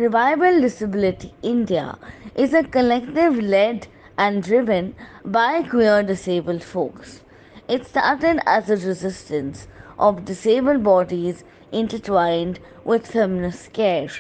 Revival Disability India is a collective led and driven by queer disabled folks. It started as a resistance of disabled bodies intertwined with feminist care.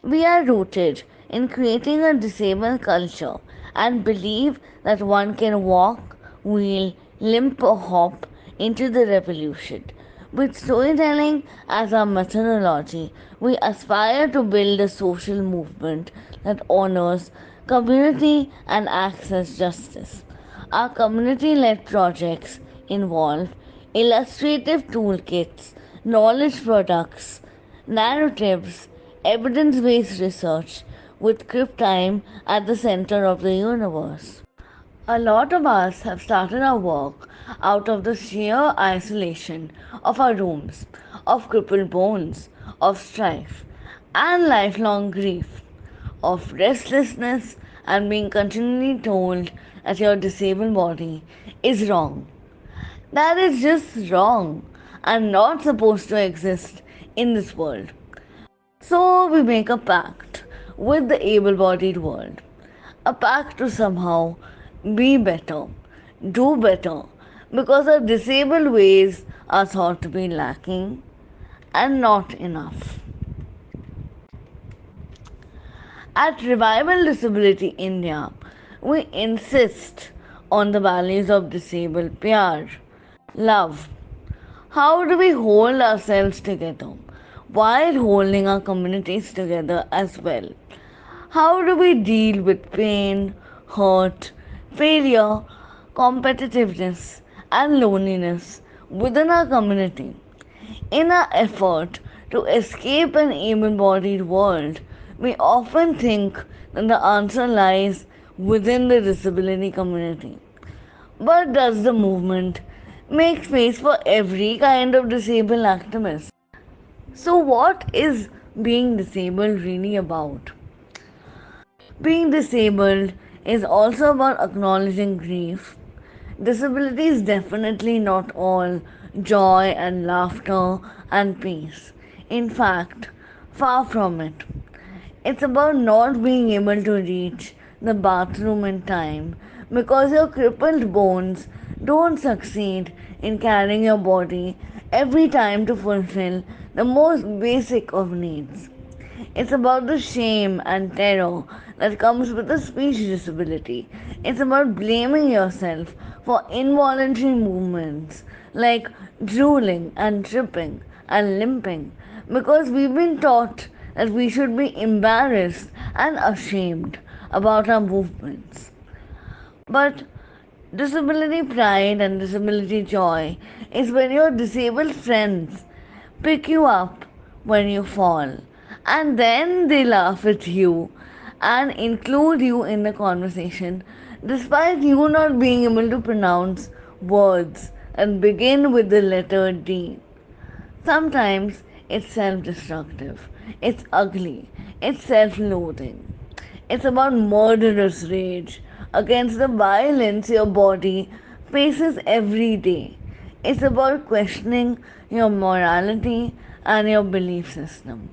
We are rooted in creating a disabled culture and believe that one can walk, wheel, limp, or hop into the revolution. With storytelling as our methodology, we aspire to build a social movement that honors community and access justice. Our community led projects involve illustrative toolkits, knowledge products, narratives, evidence based research, with Cryptime at the center of the universe. A lot of us have started our work out of the sheer isolation of our rooms, of crippled bones, of strife, and lifelong grief, of restlessness and being continually told that your disabled body is wrong. That is just wrong and not supposed to exist in this world. So we make a pact with the able bodied world, a pact to somehow be better, do better, because our disabled ways are thought to be lacking and not enough. At Revival Disability India, we insist on the values of disabled pyar, love. How do we hold ourselves together while holding our communities together as well? How do we deal with pain, hurt, failure, competitiveness, and loneliness within our community? In our effort to escape an able bodied world, we often think that the answer lies within the disability community. But does the movement make space for every kind of disabled activist? So, what is being disabled really about? Being disabled is also about acknowledging grief. Disability is definitely not all joy and laughter and peace. In fact, far from it. It's about not being able to reach the bathroom in time because your crippled bones don't succeed in carrying your body every time to fulfill the most basic of needs. It's about the shame and terror that comes with a speech disability. It's about blaming yourself for involuntary movements like drooling and tripping and limping because we've been taught that we should be embarrassed and ashamed about our movements. But disability pride and disability joy is when your disabled friends pick you up when you fall and then they laugh at you and include you in the conversation despite you not being able to pronounce words and begin with the letter D. Sometimes it's self destructive, it's ugly, it's self loathing. It's about murderous rage against the violence your body faces every day. It's about questioning your morality and your belief system.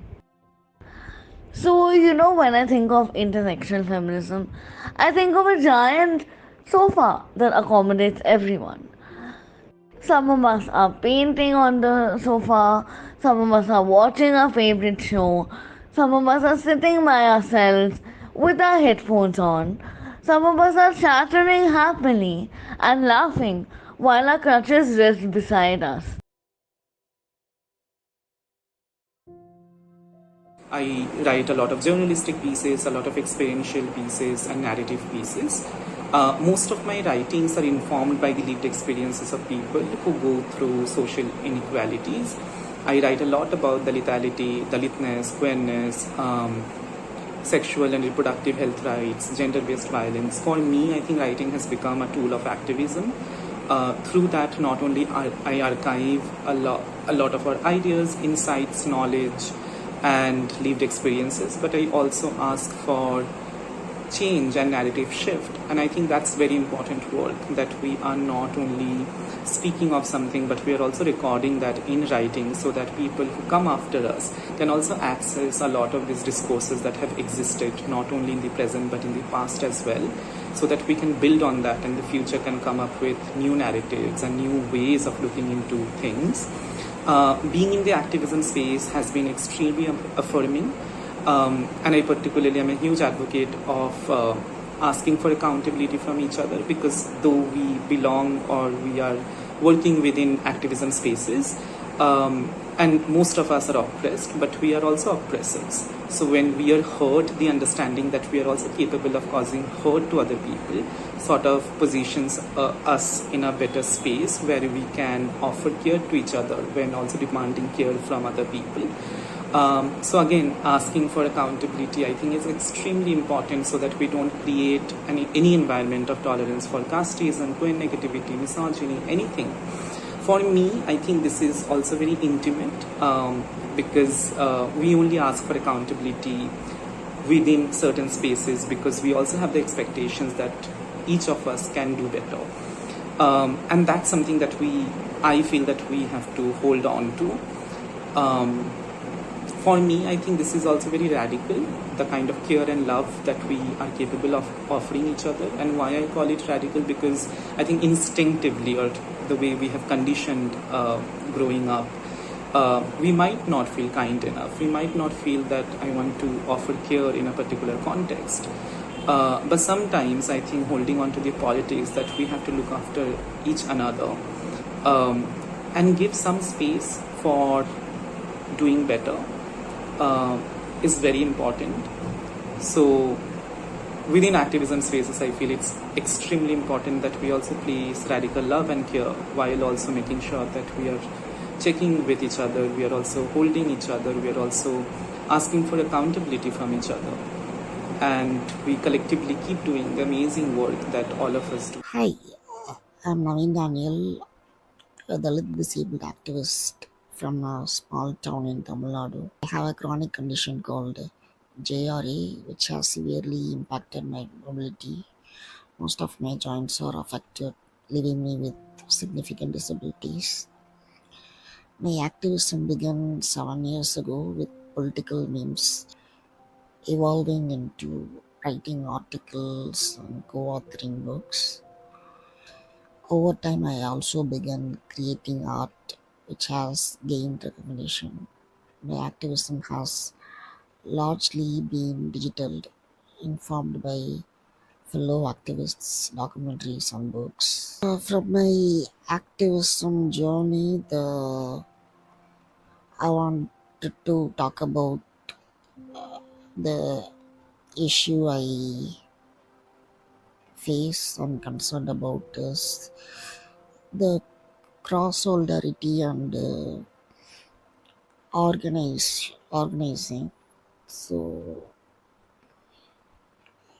So, when I think of intersectional feminism, I think of a giant sofa that accommodates everyone. Some of us are painting on the sofa, some of us are watching our favorite show, some of us are sitting by ourselves with our headphones on, some of us are chattering happily and laughing while our crutches rest beside us. I write a lot of journalistic pieces, a lot of experiential pieces, and narrative pieces. Most of my writings are informed by the lived experiences of people who go through social inequalities. I write a lot about Dalitality, Dalitness, queerness, sexual and reproductive health rights, gender-based violence. For me, I think writing has become a tool of activism. Through that, not only I archive a lot of our ideas, insights, knowledge, and lived experiences, but I also ask for change and narrative shift. And I think that's very important work, that we are not only speaking of something, but we are also recording that in writing, so that people who come after us can also access a lot of these discourses that have existed not only in the present but in the past as well, so that we can build on that and the future can come up with new narratives and new ways of looking into things. Being in the activism space has been extremely affirming, and I particularly am a huge advocate of asking for accountability from each other, because though we belong or we are working within activism spaces, and most of us are oppressed, but we are also oppressors. So when we are hurt, the understanding that we are also capable of causing hurt to other people sort of positions us in a better space where we can offer care to each other when also demanding care from other people. So again, asking for accountability, I think, is extremely important, so that we don't create any environment of tolerance for casteism, queer negativity, misogyny, anything. For me, I think this is also very intimate, because we only ask for accountability within certain spaces, because we also have the expectations that each of us can do better. And that's something that I feel that we have to hold on to. For me, I think this is also very radical, the kind of care and love that we are capable of offering each other. And why I call it radical, because I think instinctively, or the way we have conditioned growing up, we might not feel kind enough. We might not feel that I want to offer care in a particular context. But sometimes I think holding on to the politics that we have to look after each another, and give some space for doing better, is very important. So within activism spaces, I feel it's extremely important that we also place radical love and care, while also making sure that we are checking with each other, we are also holding each other, we are also asking for accountability from each other, and we collectively keep doing the amazing work that all of us do. Hi, I'm Naveen Daniel, a Dalit disabled activist from a small town in Tamil Nadu. I have a chronic condition called JRA, which has severely impacted my mobility. Most of my joints are affected, leaving me with significant disabilities. My activism began 7 years ago with political memes, evolving into writing articles and co-authoring books. Over time, I also began creating art, which has gained recognition. My activism has largely been digital, informed by fellow activists, documentaries, and books. From my activism journey, I wanted to talk about the issue I face and concerned about is the cross solidarity and organizing. So,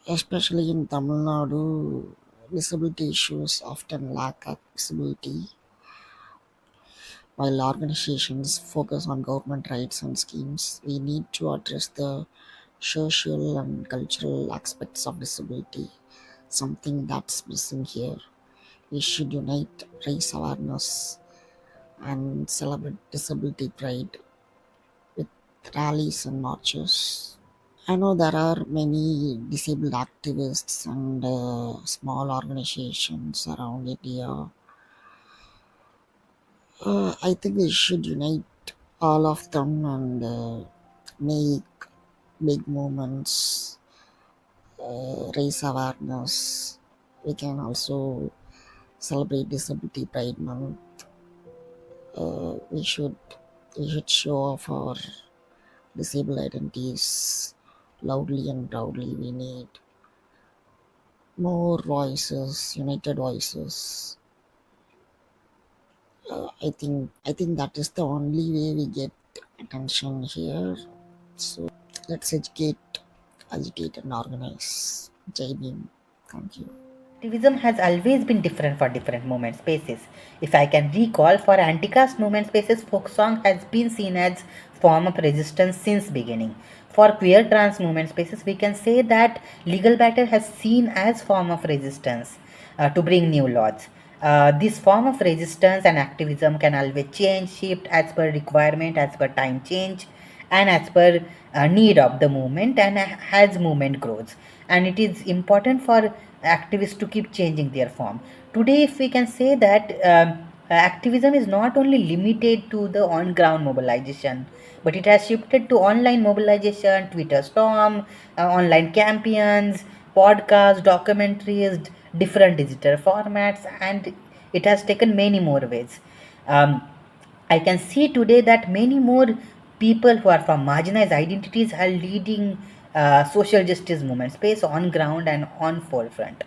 especially in Tamil Nadu, disability issues often lack accessibility, while organizations focus on government rights and schemes. We need to address the social and cultural aspects of disability, something that's missing here. We should unite, raise awareness, and celebrate disability pride with rallies and marches. I know there are many disabled activists and small organizations around India. I think we should unite all of them and make big movements, raise awareness. We can also celebrate Disability Pride Month. We should show off our disabled identities loudly and proudly. We need more voices, united voices. I think that is the only way we get attention here. So let's educate, agitate, and organize. Jai Bhim. Thank you. Activism has always been different for different movement spaces. If I can recall, for anti-caste movement spaces, folk song has been seen as form of resistance since beginning. For queer trans movement spaces, we can say that legal battle has seen as form of resistance to bring new laws. This form of resistance and activism can always change, shift as per requirement, as per time change, and as per need of the movement and as movement grows. And it is important for activists to keep changing their form. Today, if we can say that activism is not only limited to the on ground mobilization, but it has shifted to online mobilization, Twitter storm, online campaigns, podcasts, documentaries, different digital formats, and it has taken many more ways. Um, I can see today that many more people who are from marginalized identities are leading social justice movement space on ground and on forefront.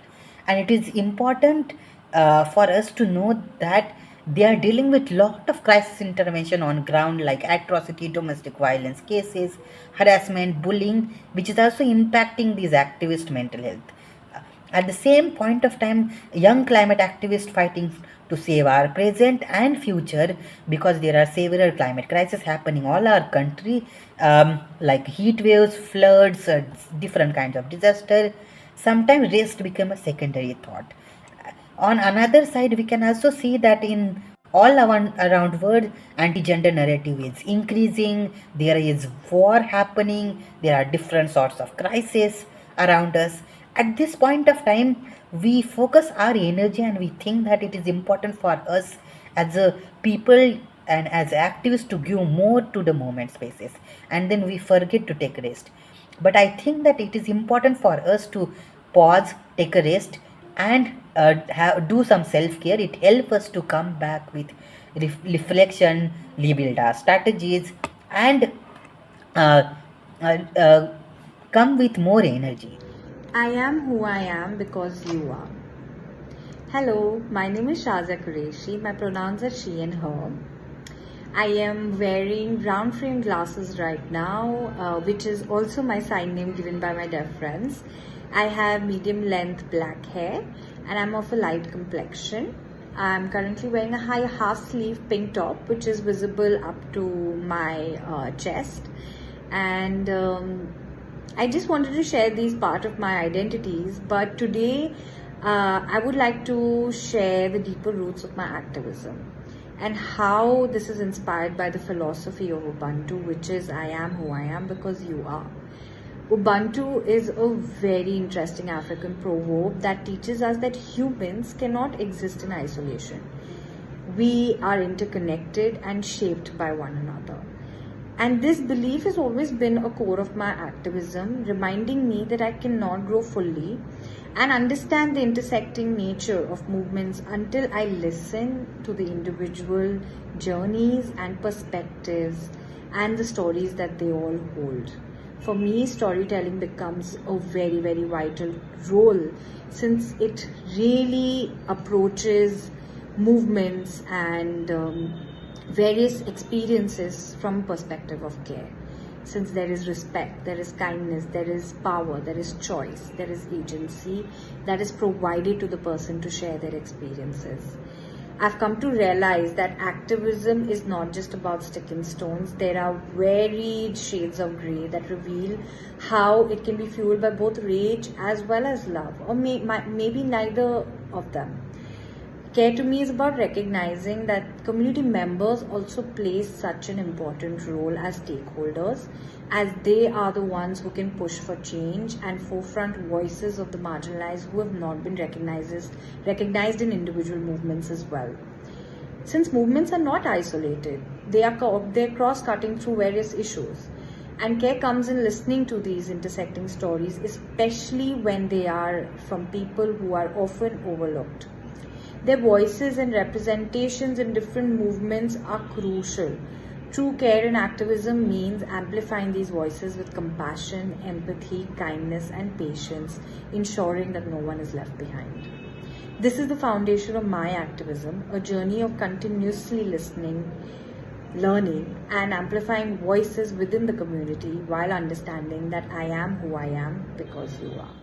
And it is important for us to know that they are dealing with lot of crisis intervention on ground like atrocity, domestic violence cases, harassment, bullying, which is also impacting these activists' mental health. At the same point of time, young climate activists fighting to save our present and future because there are several climate crises happening all our country, like heat waves, floods, different kinds of disaster. Sometimes rest become a secondary thought. On another side, we can also see that in all around world, anti-gender narrative is increasing. There is war happening. There are different sorts of crises around us. At this point of time, we focus our energy and we think that it is important for us as a people and as activists to give more to the movement spaces, and then we forget to take rest. But I think that it is important for us to pause, take a rest, and do some self-care. It helps us to come back with reflection, rebuild our strategies, and uh, uh, uh, come with more energy. I am who I am because you are. Hello, my name is Shaza Qureshi. My pronouns are she and her. I am wearing round frame glasses right now, which is also my sign name given by my deaf friends. I have medium length black hair and I'm of a light complexion. I'm currently wearing a high half sleeve pink top which is visible up to my chest, and I just wanted to share these part of my identities, but today I would like to share the deeper roots of my activism and how this is inspired by the philosophy of Ubuntu, which is I am who I am because you are. Ubuntu is a very interesting African proverb that teaches us that humans cannot exist in isolation. We are interconnected and shaped by one another. And this belief has always been a core of my activism, reminding me that I cannot grow fully and understand the intersecting nature of movements until I listen to the individual journeys and perspectives and the stories that they all hold. For me, storytelling becomes a very, very vital role since it really approaches movements and various experiences from a perspective of care. Since there is respect, there is kindness, there is power, there is choice, there is agency that is provided to the person to share their experiences. I've come to realize that activism is not just about sticking stones. There are varied shades of grey that reveal how it can be fueled by both rage as well as love, or maybe neither of them. Care to me is about recognizing that community members also play such an important role as stakeholders, as they are the ones who can push for change and forefront voices of the marginalized who have not been recognized in individual movements as well. Since movements are not isolated, they're cross-cutting through various issues. And care comes in listening to these intersecting stories, especially when they are from people who are often overlooked. Their voices and representations in different movements are crucial. True care and activism means amplifying these voices with compassion, empathy, kindness, and patience, ensuring that no one is left behind. This is the foundation of my activism, a journey of continuously listening, learning, and amplifying voices within the community while understanding that I am who I am because you are.